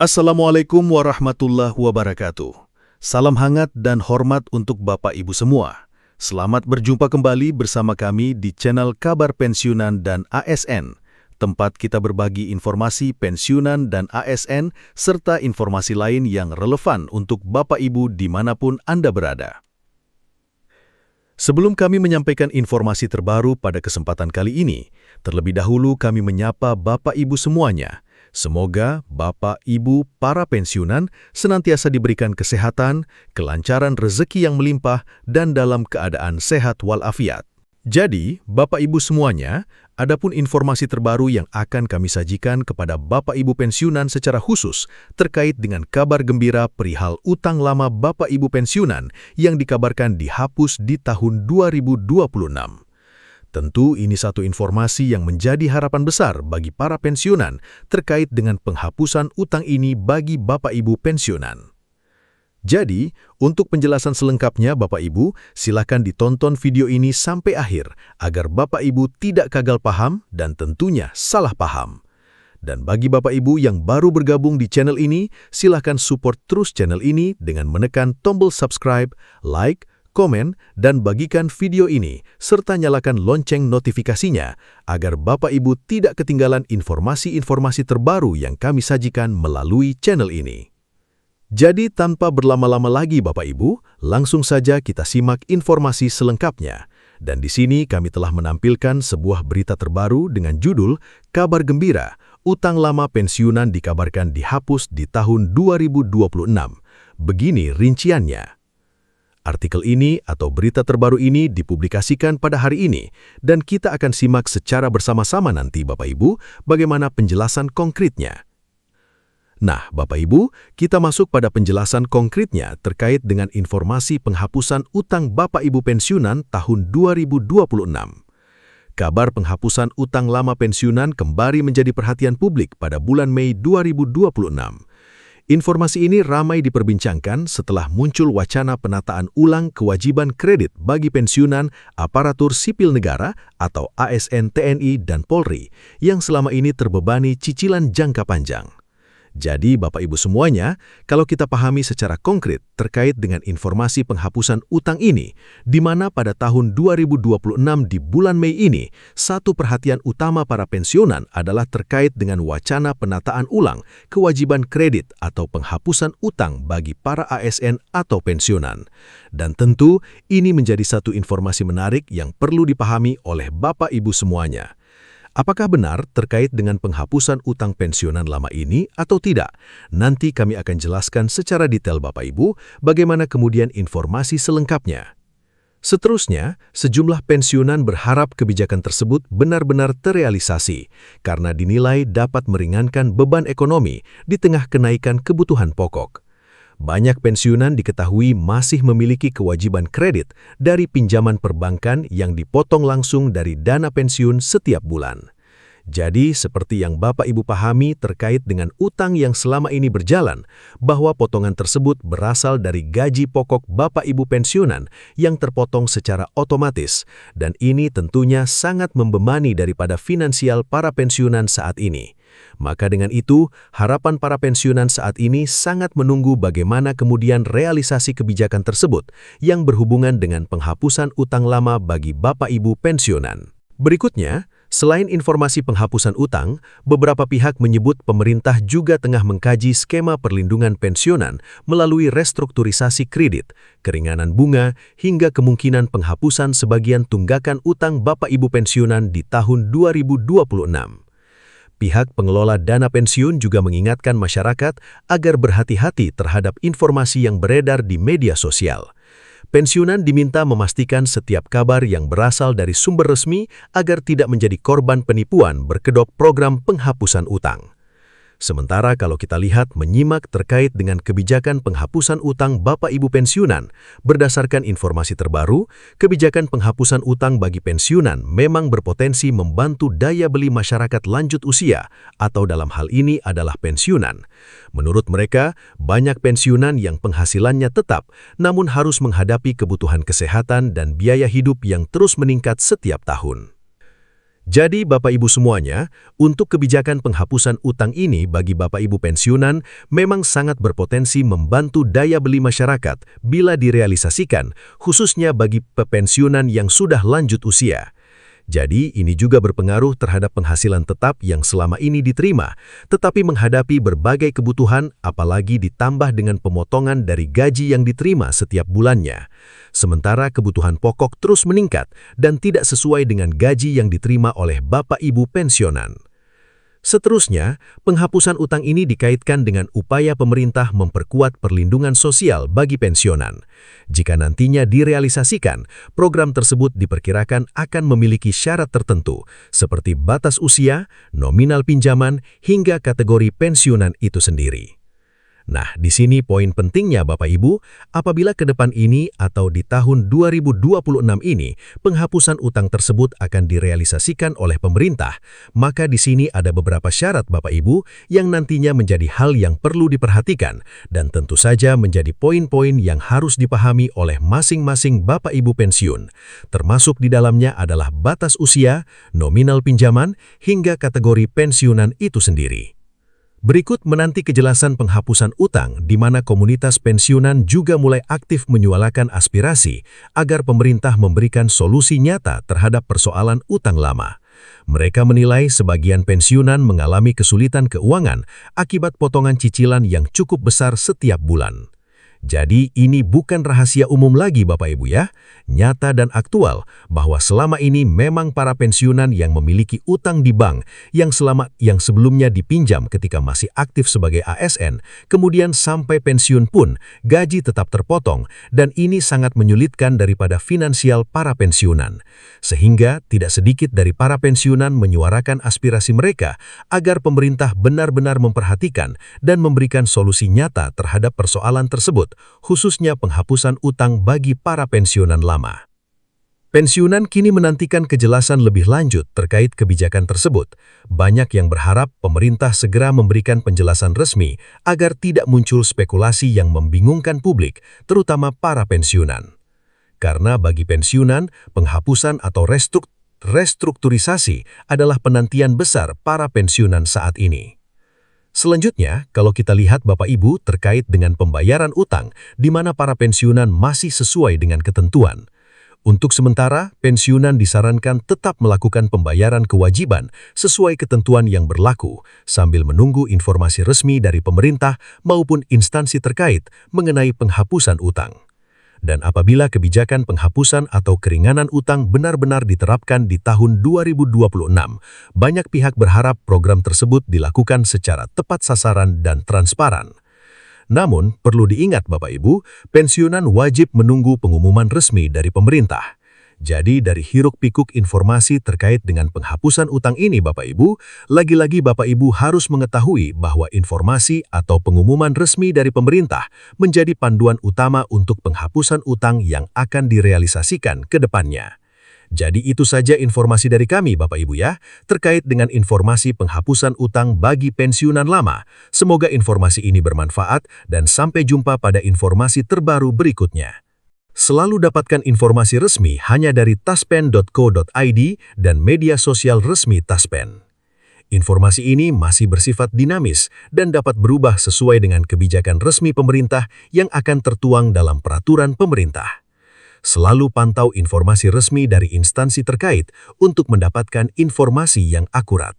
Assalamualaikum warahmatullahi wabarakatuh. Salam hangat dan hormat untuk Bapak Ibu semua. Selamat berjumpa kembali bersama kami di channel Kabar Pensiunan dan ASN, tempat kita berbagi informasi pensiunan dan ASN serta informasi lain yang relevan untuk Bapak Ibu dimanapun Anda berada. Sebelum kami menyampaikan informasi terbaru pada kesempatan kali ini, terlebih dahulu kami menyapa Bapak Ibu semuanya. Semoga Bapak, Ibu, para pensiunan senantiasa diberikan kesehatan, kelancaran rezeki yang melimpah, dan dalam keadaan sehat walafiat. Jadi, Bapak Ibu semuanya, adapun informasi terbaru yang akan kami sajikan kepada Bapak Ibu pensiunan secara khusus terkait dengan kabar gembira perihal utang lama Bapak Ibu pensiunan yang dikabarkan dihapus di tahun 2026. Tentu ini satu informasi yang menjadi harapan besar bagi para pensiunan terkait dengan penghapusan utang ini bagi Bapak Ibu pensiunan. Jadi, untuk penjelasan selengkapnya Bapak Ibu, silakan ditonton video ini sampai akhir agar Bapak Ibu tidak gagal paham dan tentunya salah paham. Dan bagi Bapak Ibu yang baru bergabung di channel ini, silakan support terus channel ini dengan menekan tombol subscribe, like, komen, dan bagikan video ini, serta nyalakan lonceng notifikasinya, agar Bapak Ibu tidak ketinggalan informasi-informasi terbaru yang kami sajikan melalui channel ini. Jadi tanpa berlama-lama lagi Bapak Ibu, langsung saja kita simak informasi selengkapnya. Dan di sini kami telah menampilkan sebuah berita terbaru dengan judul Kabar Gembira, Utang Lama Pensiunan Dikabarkan Dihapus di Tahun 2026. Begini rinciannya. Artikel ini atau berita terbaru ini dipublikasikan pada hari ini dan kita akan simak secara bersama-sama nanti Bapak Ibu bagaimana penjelasan konkretnya. Nah, Bapak Ibu, kita masuk pada penjelasan konkretnya terkait dengan informasi penghapusan utang Bapak Ibu pensiunan tahun 2026. Kabar penghapusan utang lama pensiunan kembali menjadi perhatian publik pada bulan Mei 2026. Informasi ini ramai diperbincangkan setelah muncul wacana penataan ulang kewajiban kredit bagi pensiunan aparatur sipil negara atau ASN TNI dan Polri yang selama ini terbebani cicilan jangka panjang. Jadi Bapak Ibu semuanya, kalau kita pahami secara konkret terkait dengan informasi penghapusan utang ini, di mana pada tahun 2026 di bulan Mei ini, satu perhatian utama para pensiunan adalah terkait dengan wacana penataan ulang kewajiban kredit atau penghapusan utang bagi para ASN atau pensiunan. Dan tentu ini menjadi satu informasi menarik yang perlu dipahami oleh Bapak Ibu semuanya. Apakah benar terkait dengan penghapusan utang pensiunan lama ini atau tidak? Nanti kami akan jelaskan secara detail Bapak Ibu bagaimana kemudian informasi selengkapnya. Seterusnya, sejumlah pensiunan berharap kebijakan tersebut benar-benar terrealisasi karena dinilai dapat meringankan beban ekonomi di tengah kenaikan kebutuhan pokok. Banyak pensiunan diketahui masih memiliki kewajiban kredit dari pinjaman perbankan yang dipotong langsung dari dana pensiun setiap bulan. Jadi, seperti yang Bapak Ibu pahami terkait dengan utang yang selama ini berjalan, bahwa potongan tersebut berasal dari gaji pokok Bapak Ibu pensiunan yang terpotong secara otomatis, dan ini tentunya sangat membebani daripada finansial para pensiunan saat ini. Maka dengan itu, harapan para pensiunan saat ini sangat menunggu bagaimana kemudian realisasi kebijakan tersebut yang berhubungan dengan penghapusan utang lama bagi Bapak Ibu pensiunan. Berikutnya, selain informasi penghapusan utang, beberapa pihak menyebut pemerintah juga tengah mengkaji skema perlindungan pensiunan melalui restrukturisasi kredit, keringanan bunga, hingga kemungkinan penghapusan sebagian tunggakan utang Bapak Ibu pensiunan di tahun 2026. Pihak pengelola dana pensiun juga mengingatkan masyarakat agar berhati-hati terhadap informasi yang beredar di media sosial. Pensiunan diminta memastikan setiap kabar yang berasal dari sumber resmi agar tidak menjadi korban penipuan berkedok program penghapusan utang. Sementara kalau kita lihat menyimak terkait dengan kebijakan penghapusan utang Bapak Ibu pensiunan, berdasarkan informasi terbaru, kebijakan penghapusan utang bagi pensiunan memang berpotensi membantu daya beli masyarakat lanjut usia atau dalam hal ini adalah pensiunan. Menurut mereka, banyak pensiunan yang penghasilannya tetap namun harus menghadapi kebutuhan kesehatan dan biaya hidup yang terus meningkat setiap tahun. Jadi Bapak Ibu semuanya, untuk kebijakan penghapusan utang ini bagi Bapak Ibu pensiunan memang sangat berpotensi membantu daya beli masyarakat bila direalisasikan, khususnya bagi pepensiunan yang sudah lanjut usia. Jadi, ini juga berpengaruh terhadap penghasilan tetap yang selama ini diterima, tetapi menghadapi berbagai kebutuhan apalagi ditambah dengan pemotongan dari gaji yang diterima setiap bulannya. Sementara kebutuhan pokok terus meningkat dan tidak sesuai dengan gaji yang diterima oleh Bapak Ibu pensiunan. Seterusnya, penghapusan utang ini dikaitkan dengan upaya pemerintah memperkuat perlindungan sosial bagi pensiunan. Jika nantinya direalisasikan, program tersebut diperkirakan akan memiliki syarat tertentu, seperti batas usia, nominal pinjaman, hingga kategori pensiunan itu sendiri. Nah, di sini poin pentingnya Bapak Ibu, apabila ke depan ini atau di tahun 2026 ini, penghapusan utang tersebut akan direalisasikan oleh pemerintah, maka di sini ada beberapa syarat Bapak Ibu yang nantinya menjadi hal yang perlu diperhatikan dan tentu saja menjadi poin-poin yang harus dipahami oleh masing-masing Bapak Ibu pensiun. Termasuk di dalamnya adalah batas usia, nominal pinjaman, hingga kategori pensiunan itu sendiri. Berikut menanti kejelasan penghapusan utang di mana komunitas pensiunan juga mulai aktif menyuarakan aspirasi agar pemerintah memberikan solusi nyata terhadap persoalan utang lama. Mereka menilai sebagian pensiunan mengalami kesulitan keuangan akibat potongan cicilan yang cukup besar setiap bulan. Jadi ini bukan rahasia umum lagi Bapak Ibu ya, nyata dan aktual bahwa selama ini memang para pensiunan yang memiliki utang di bank yang sebelumnya dipinjam ketika masih aktif sebagai ASN, kemudian sampai pensiun pun gaji tetap terpotong dan ini sangat menyulitkan daripada finansial para pensiunan. Sehingga tidak sedikit dari para pensiunan menyuarakan aspirasi mereka agar pemerintah benar-benar memperhatikan dan memberikan solusi nyata terhadap persoalan tersebut, khususnya penghapusan utang bagi para pensiunan lama. Pensiunan kini menantikan kejelasan lebih lanjut terkait kebijakan tersebut. Banyak yang berharap pemerintah segera memberikan penjelasan resmi agar tidak muncul spekulasi yang membingungkan publik, terutama para pensiunan. Karena bagi pensiunan, penghapusan atau restrukturisasi adalah penantian besar para pensiunan saat ini. Selanjutnya, kalau kita lihat Bapak Ibu terkait dengan pembayaran utang, di mana para pensiunan masih sesuai dengan ketentuan. Untuk sementara, pensiunan disarankan tetap melakukan pembayaran kewajiban sesuai ketentuan yang berlaku, sambil menunggu informasi resmi dari pemerintah maupun instansi terkait mengenai penghapusan utang. Dan apabila kebijakan penghapusan atau keringanan utang benar-benar diterapkan di tahun 2026, banyak pihak berharap program tersebut dilakukan secara tepat sasaran dan transparan. Namun, perlu diingat Bapak Ibu, pensiunan wajib menunggu pengumuman resmi dari pemerintah. Jadi dari hiruk-pikuk informasi terkait dengan penghapusan utang ini Bapak Ibu, lagi-lagi Bapak Ibu harus mengetahui bahwa informasi atau pengumuman resmi dari pemerintah menjadi panduan utama untuk penghapusan utang yang akan direalisasikan ke depannya. Jadi itu saja informasi dari kami Bapak Ibu ya, terkait dengan informasi penghapusan utang bagi pensiunan lama. Semoga informasi ini bermanfaat dan sampai jumpa pada informasi terbaru berikutnya. Selalu dapatkan informasi resmi hanya dari taspen.co.id dan media sosial resmi Taspen. Informasi ini masih bersifat dinamis dan dapat berubah sesuai dengan kebijakan resmi pemerintah yang akan tertuang dalam peraturan pemerintah. Selalu pantau informasi resmi dari instansi terkait untuk mendapatkan informasi yang akurat.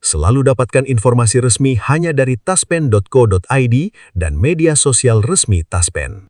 Selalu dapatkan informasi resmi hanya dari taspen.co.id dan media sosial resmi Taspen.